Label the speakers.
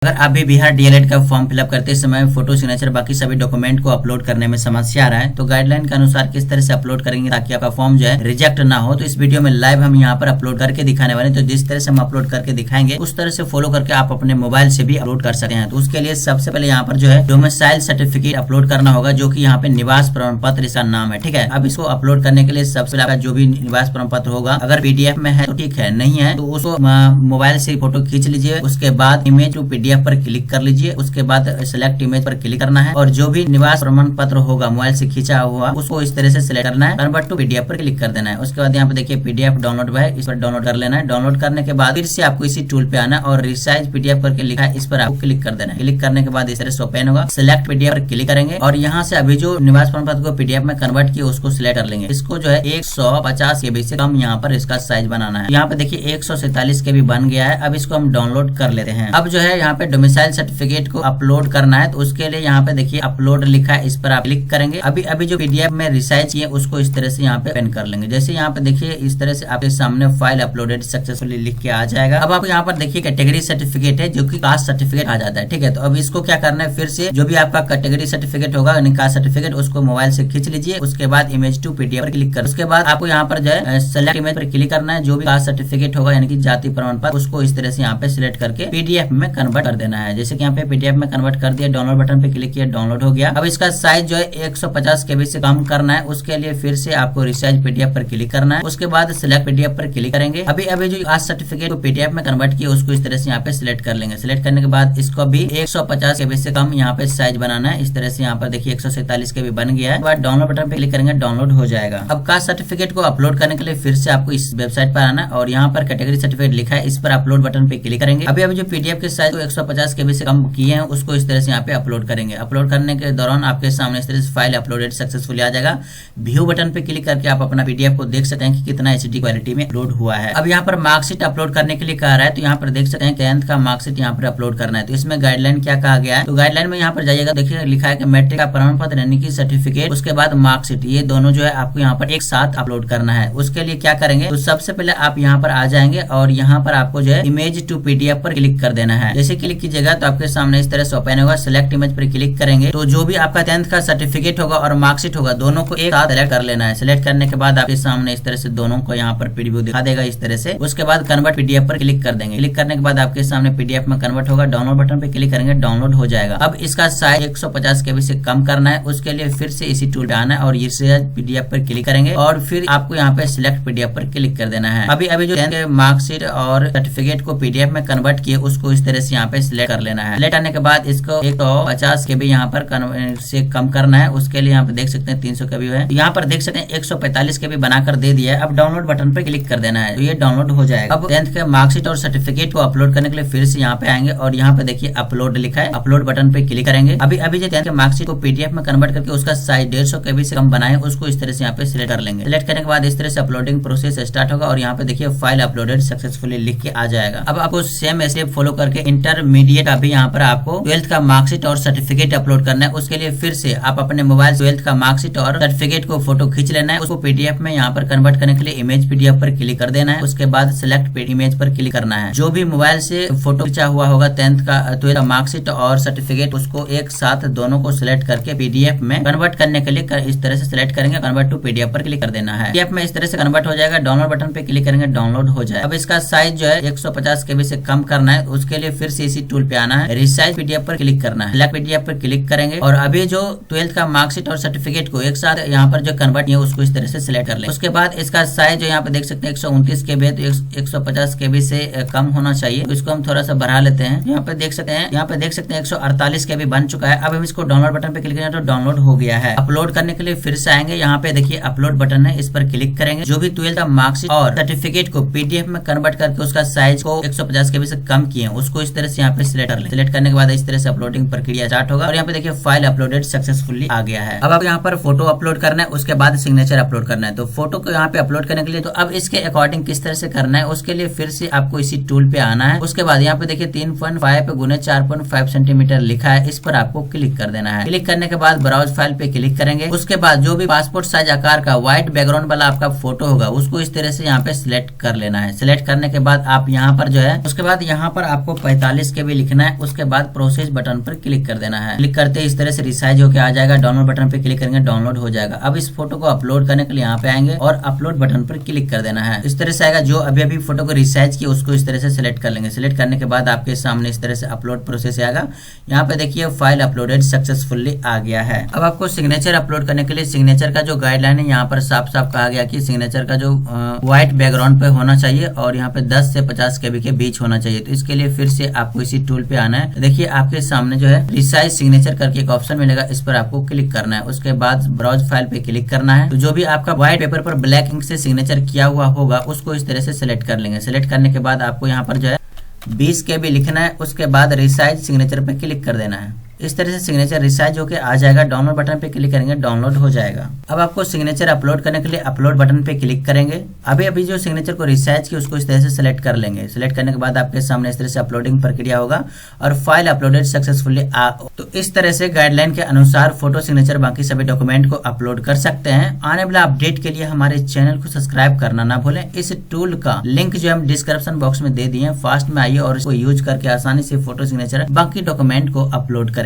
Speaker 1: अगर आप भी बिहार डीएलएड का फॉर्म फिलअप करते समय फोटो, सिग्नेचर, बाकी सभी डॉक्यूमेंट को अपलोड करने में समस्या आ रहा है तो गाइडलाइन के अनुसार किस तरह से अपलोड करेंगे ताकि आपका फॉर्म जो है रिजेक्ट ना हो, तो इस वीडियो में लाइव हम यहाँ पर अपलोड करके दिखाने वाले। तो जिस तरह से हम अपलोड करके दिखाएंगे उस तरह से फॉलो करके आप अपने मोबाइल से भी अपलोड कर सकते हैं। तो उसके लिए सबसे पहले यहाँ पर जो है डोमिसाइल सर्टिफिकेट अपलोड करना होगा, जो कि यहाँ पे निवास प्रमाण पत्र इसका नाम है। ठीक है, अब इसको अपलोड करने के लिए सबसे पहले जो भी निवास प्रमाण पत्र होगा, अगर पीडीएफ में है तो ठीक है, नहीं है तो उसको मोबाइल से फोटो खींच लीजिए। उसके बाद इमेज टू पीडीएफ पर क्लिक कर लीजिए। उसके बाद सिलेक्ट इमेज पर क्लिक करना है और जो भी निवास प्रमाण पत्र होगा मोबाइल से खींचा हुआ उसको इस तरह से सिलेक्ट करना है, कन्वर्ट टू पीडीएफ पर क्लिक कर देना है। उसके बाद यहाँ पे देखिए पीडीएफ डाउनलोड है, इस पर डाउनलोड कर लेना है। डाउनलोड करने के बाद फिर से आपको इसी टूल पे आना और रिसाइज पीडीएफ करके लिखा है, इस पर आपको क्लिक कर देना है। क्लिक करने के बाद इस तरह से ओपन होगा। सिलेक्ट पीडीएफ पर क्लिक करेंगे और यहाँ से अभी जो निवास प्रमाण पत्र को पीडीएफ में कन्वर्ट किया उसको सिलेक्ट कर लेंगे। इसको जो है 150 KB से कम यहाँ पर इसका साइज बनाना है। यहाँ पे देखिए 147 KB बन गया है। अब इसको हम डाउनलोड कर लेते हैं। अब जो है यहाँ पे डोमिसाइल सर्टिफिकेट को अपलोड करना है तो उसके लिए यहाँ पे देखिए अपलोड लिखा है, इस पर आप क्लिक करेंगे। अभी जो पीडीएफ में रिसाइज किए उसको इस तरह से यहाँ पे पेन कर लेंगे। जैसे यहाँ पे देखिए इस तरह से आपके सामने फाइल अपलोडेड सक्सेसफुली लिख के आ जाएगा। अब आप यहाँ पर देखिए कैटेगरी सर्टिफिकेट है जो कि कास्ट सर्टिफिकेट आ जाता है। ठीक है, तो अब इसको क्या करना है, फिर से जो भी आपका कैटेगरी सर्टिफिकेट होगा यानी कास्ट सर्टिफिकेट उसको मोबाइल से खींच लीजिए। उसके बाद इमेज टू पीडीएफ पर क्लिक कर, उसके बाद आपको यहाँ पर जो है सेलेक्ट इमेज पर क्लिक करना है। जो भी कास्ट सर्टिफिकेट होगा यानी कि जाति प्रमाण पत्र उसको इस तरह से यहाँ पे सिलेक्ट करके पीडीएफ में कन्वर्ट कर देना है। जैसे कि यहाँ पे पीडीएफ में कन्वर्ट कर दिया, डाउनलोड बटन पे क्लिक किया, डाउनलोड हो गया। अब इसका साइज जो है 150 KB से कम करना है। उसके लिए फिर से आपको रिसाइज पीडीएफ पर क्लिक करना है। उसके बाद सिलेक्ट पीडीएफ पर क्लिक करेंगे। अभी जो कास्ट सर्टिफिकेट को पीडीएफ में कन्वर्ट किया उसको इस तरह से यहाँ पे सिलेक्ट कर लेंगे। सिलेक्ट करने के बाद इसको भी 150 KB से कम यहाँ पे साइज बनाना है। इस तरह से यहाँ पर देखिए 147 KB बन गया है। बाद डाउनलोड बटन पे क्लिक करेंगे, डाउनलोड हो जाएगा। अब कास्ट सर्टिफिकेट को अपलोड करने के लिए फिर से आपको इस वेबसाइट पर आना और यहाँ पर कैटेगरी सर्टिफिकेट लिखा है, इस पर अपलोड बटन पे क्लिक करेंगे। अभी जो पीडीएफ के साइज को 150 KB से कम किए हैं उसको इस तरह से यहाँ पे अपलोड करेंगे। अपलोड करने के दौरान आपके सामने इस तरह से फाइल अपलोडेड सक्सेसफुली आ जाएगा। व्यू बटन पे क्लिक करके आप अपना पीडीएफ को देख सकते हैं कि कितना एचडी क्वालिटी में अपलोड हुआ है। अब यहाँ पर मार्कशीट अपलोड करने के लिए कह रहा है तो यहाँ पर देख सकते हैं 10th का मार्कशीट यहाँ पर अपलोड करना है। तो इसमें गाइडलाइन क्या कहा गया है, तो गाइडलाइन में यहाँ पर जाइएगा, देखिए लिखा है कि मैट्रिक का प्रमाण पत्र यानी कि सर्टिफिकेट, उसके बाद मार्कशीट, ये दोनों जो है आपको यहाँ पर एक साथ अपलोड करना है। उसके लिए क्या करेंगे, तो सबसे पहले आप यहाँ पर आ जाएंगे और यहाँ पर आपको जो है इमेज टू पीडीएफ पर क्लिक कर देना है। जैसे क्लिक कीजिएगा तो आपके सामने इस तरह से ओपन होगा। सिलेक्ट इमेज पर क्लिक करेंगे तो जो भी आपका 10th का सर्टिफिकेट होगा और मार्कशीट होगा दोनों को एक साथ सेलेक्ट कर लेना है। सिलेक्ट करने के बाद आपके सामने इस तरह से दोनों को यहाँ पर प्रीव्यू दिखा देगा इस तरह से। उसके बाद कन्वर्ट पीडीएफ पर क्लिक कर देंगे। क्लिक करने के बाद आपके सामने पीडीएफ में कन्वर्ट होगा। डाउनलोड बटन पे क्लिक करेंगे, डाउनलोड हो जाएगा। अब इसका साइज 150 KB से कम करना है। उसके लिए फिर से इसी टूल पे आना है और ये पीडीएफ पर क्लिक करेंगे और फिर आपको यहाँ पे सिलेक्ट पीडीएफ पर क्लिक कर देना है। अभी जो 10th के मार्कशीट और सर्टिफिकेट को पीडीएफ में कन्वर्ट किए उसको इस तरह से यहाँ पे सिलेक्ट कर लेना है। सिलेक्ट करने के बाद इसको 150 KB यहाँ पर से कम करना है। उसके लिए यहाँ पे देख सकते हैं 300 KB है, यहाँ पर देख सकते हैं 145 KB बनाकर दे दिया है। अब डाउनलोड बटन पर क्लिक कर देना है तो ये डाउनलोड हो जाएगा। अब 10th के मार्कशीट और सर्टिफिकेट को अपलोड करने के लिए फिर से यहाँ पे आएंगे और यहाँ पे देखिए अपलोड लिखा है, अपलोड बटन पे क्लिक करेंगे। अभी जो 10th के मार्कशीट को पीडीएफ में कन्वर्ट करके उसका साइज 150 KB से कम बनाए उसको इस तरह से यहाँ पे सिलेक्ट कर लेंगे। सिलेक्ट करने के बाद इस तरह से अपलोडिंग प्रोसेस स्टार्ट होगा और यहाँ पे देखिए फाइल अपलोडेड सक्सेसफुली लिख के आ जाएगा। अब आपको सेम स्टेप फॉलो करके इंटरमीडिएट अभी यहाँ पर आपको 12th का मार्कशीट और सर्टिफिकेट अपलोड करना है। उसके लिए फिर से आप अपने मोबाइल 12th का मार्कशीट और सर्टिफिकेट को फोटो खींच लेना है। उसको पीडीएफ में यहाँ पर कन्वर्ट करने के लिए इमेज पीडीएफ पर क्लिक कर देना है। उसके बाद सिलेक्ट इमेज पर क्लिक करना है। जो भी मोबाइल से फोटो खींचा हुआ होगा 10th का 12th मार्कशीट और सर्टिफिकेट उसको एक साथ दोनों को सिलेक्ट करके पीडीएफ में कन्वर्ट करने के लिए इस तरह से सिलेक्ट करेंगे, कन्वर्ट टू पीडीएफ पर क्लिक कर देना है। पीडीएफ में इस तरह से कन्वर्ट हो जाएगा। डाउनलोड बटन पे क्लिक करेंगे, डाउनलोड हो जाएगा। अब इसका साइज जो है 150 KB से कम करना है। उसके लिए फिर से इसी टूल पे आना है, रिसाइज पीडीएफ पर क्लिक करना है। सिलेक्ट पीडीएफ पर क्लिक करेंगे और अभी जो 12th का मार्कशीट और सर्टिफिकेट को एक साथ यहाँ पर जो कन्वर्ट है उसको इस तरह से सिलेक्ट कर ले। उसके बाद इसका साइज जो यहाँ पे देख सकते हैं 129 KB है तो 150 KB से कम होना चाहिए। तो इसको हम थोड़ा सा बढ़ा लेते हैं। यहाँ पे देख सकते हैं 148 KB बन चुका है। अब हम इसको डाउनलोड बटन पे क्लिक करें तो डाउनलोड हो गया है। अपलोड करने के लिए फिर से आएंगे, यहाँ पे देखिए अपलोड बटन है, इस पर क्लिक करेंगे। जो भी 12th का मार्कशीट और सर्टिफिकेट को पीडीएफ में कन्वर्ट करके उसका साइज को 150 KB से कम किए उसको इस तरह से यहाँ पे सिलेक्ट कर ले। सिलेक्ट करने के बाद इस तरह से अपलोडिंग प्रक्रिया स्टार्ट होगा और यहाँ पे देखिए फाइल अपलोडेड सक्सेसफुली आ गया है। अब आप यहाँ पर फोटो अपलोड करना है, उसके बाद सिग्नेचर अपलोड करना है। तो फोटो को यहाँ पे अपलोड करने के लिए तो अब इसके अकॉर्डिंग किस तरह से करना है उसके लिए फिर से आपको इसी टूल पे आना है। उसके बाद यहाँ पे देखिए 3.5 × 4.5 सेंटीमीटर लिखा है, इस पर आपको क्लिक कर देना है। क्लिक करने के बाद ब्राउज फाइल पे क्लिक करेंगे। उसके बाद जो भी पासपोर्ट साइज आकार का व्हाइट बैकग्राउंड वाला आपका फोटो होगा उसको इस तरह से यहाँ पे सिलेक्ट कर लेना है। सिलेक्ट करने के बाद आप यहाँ पर जो है उसके बाद यहाँ पर आपको 45 KB लिखना है, उसके बाद प्रोसेस बटन पर क्लिक कर देना है। क्लिक करते ही इस तरह से रिसाइज होकर आ जाएगा। डाउनलोड बटन पे क्लिक करेंगे, डाउनलोड हो जाएगा। अब इस फोटो को अपलोड करने के लिए यहाँ पे आएंगे और अपलोड बटन पर क्लिक कर देना है। इस तरह से आएगा। जो अभी अभी फोटो को रिसाइज किया उसको इस तरह से सिलेक्ट कर लेंगे। सिलेक्ट करने के बाद आपके सामने इस तरह से अपलोड प्रोसेस आएगा। यहाँ पे देखिए फाइल अपलोडेड सक्सेसफुली आ गया है। अब आपको सिग्नेचर अपलोड करने के लिए सिग्नेचर का जो गाइडलाइन है यहाँ पर साफ साफ कहा गया कि सिग्नेचर का जो व्हाइट बैकग्राउंड पे होना चाहिए और यहाँ पे 10 से 50 KB के बीच होना चाहिए। तो इसके लिए फिर से आपको इसी टूल पे आना है। देखिए आपके सामने जो है रिसाइज सिग्नेचर करके एक ऑप्शन मिलेगा, इस पर आपको क्लिक करना है। उसके बाद ब्राउज फाइल पे क्लिक करना है। तो जो भी आपका व्हाइट पेपर पर ब्लैक इंक से सिग्नेचर किया हुआ होगा उसको इस तरह से सिलेक्ट कर लेंगे। सिलेक्ट करने के बाद आपको यहाँ पर जो है 20 KB लिखना है। उसके बाद रिसाइज सिग्नेचर पे क्लिक कर देना है। इस तरह से सिग्नेचर रिसाइज होकर आ जाएगा। डाउनलोड बटन पे क्लिक करेंगे, डाउनलोड हो जाएगा। अब आपको सिग्नेचर अपलोड करने के लिए अपलोड बटन पे क्लिक करेंगे। अभी जो सिग्नेचर को रिसाइज की उसको इस तरह से सिलेक्ट कर लेंगे। सिलेक्ट करने के बाद आपके सामने इस तरह से अपलोडिंग प्रक्रिया होगा और फाइल अपलोडेड सक्सेसफुली तो इस तरह से गाइडलाइन के अनुसार फोटो, सिग्नेचर, बाकी सभी डॉक्यूमेंट को अपलोड कर सकते हैं। आने वाला अपडेट के लिए हमारे चैनल को सब्सक्राइब करना ना भूलें। इस टूल का लिंक जो हम डिस्क्रिप्शन बॉक्स में दे दिए हैं, फास्ट में आइए और इसको यूज करके आसानी से फोटो, सिग्नेचर, बाकी डॉक्यूमेंट को अपलोड करें।